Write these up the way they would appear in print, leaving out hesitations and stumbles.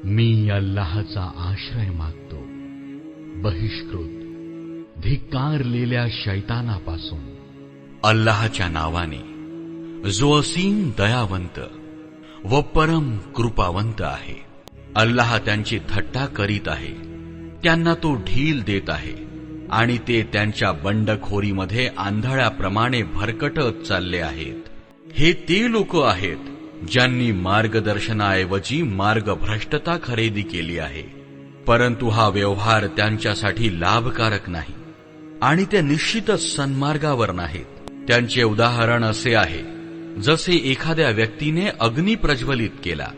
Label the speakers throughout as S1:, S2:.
S1: मी अल्लाहचा आश्रय मागतो बहिष्कृत धिक्कारलेल्या शैतानापासून।
S2: अल्लाहच्या नावाने जो असीम दयावंत व परम कृपावंत आहे। अल्लाह त्यांची थट्टा करीत आहे, त्यांना तो ढील देत आहे आणि ते त्यांच्या बंडखोरीमध्ये आंधळ्याप्रमाणे भरकटत चालले आहेत। हे ते लोक आहेत ज्यांनी मार्गदर्शनाऐवजी मार्गभ्रष्टता खरेदी केली आहे, परंतु हा व्यवहार त्यांच्यासाठी लाभकारक नाही आणि ते निश्चितच सन्मार्गावर नाहीत। त्यांचे उदाहरण असे आहे जसे एखाद्या व्यक्तीने अग्नी प्रज्वलित केला,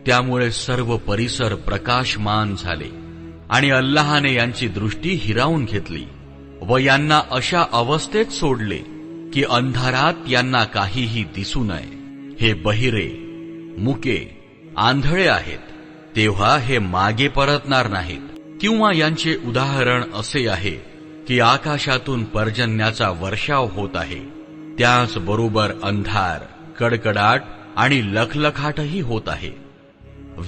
S2: त्यामुळे सर्व परिसर प्रकाशमान झाले आणि अल्लाहने यांची दृष्टी हिरावून घेतली व यांना अशा अवस्थेत सोडले की अंधारात यांना काहीही दिसू नये। हे बहिरे, मुके, आंधळे आहेत, तेव्हा हे मागे परतणार नाहीत। किंवा यांचे उदाहरण असे आहे की आकाशातून पर्जन्याचा वर्षाव होत आहे, त्याचबरोबर अंधार, कडकडाट आणि लखलखाटही होत आहे।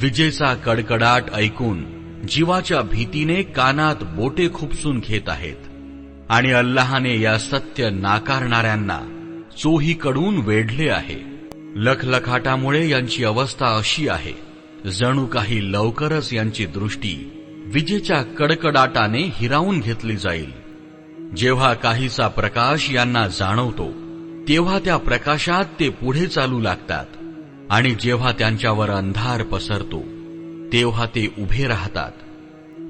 S2: विजेचा कडकडाट ऐकून जीवाच्या भीतीने कानात बोटे खुपसून घेत आहेत आणि अल्लाहने या सत्य नाकारणाऱ्यांना चोहीकडून वेढले आहे। लखलखाटामुळे यांची अवस्था अशी आहे जणू काही लवकरच यांची दृष्टी विजेच्या कडकडाटाने हिरावून घेतली जाईल। जेव्हा काहीसा प्रकाश यांना जाणवतो तेव्हा त्या प्रकाशात ते पुढे चालू लागतात आणि जेव्हा त्यांच्यावर अंधार पसरतो तेव्हा ते उभे राहतात।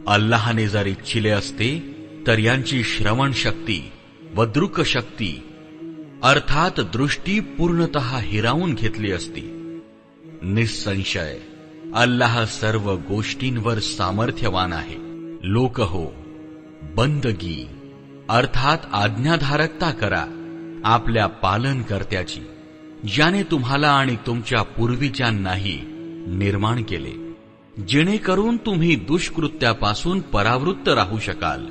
S2: अल्लाहने जर इच्छिले असते तर यांची श्रवण शक्ती व दृक शक्ती अर्थात दृष्टी पूर्णतः हिरावून घेतली असती। निसंशय अल्लाह सर्व गोष्टींवर सामर्थ्यवान आहे। लोक हो, बंदगी अर्थात आज्ञाधारकता करा आपल्या पालनकर्त्याची, ज्याने तुम्हाला आणि तुमच्या पूर्वीच्यांनाही निर्माण केले, जेणेकरून तुम्ही दुष्कृत्यापासून परावृत्त राहू शकाल।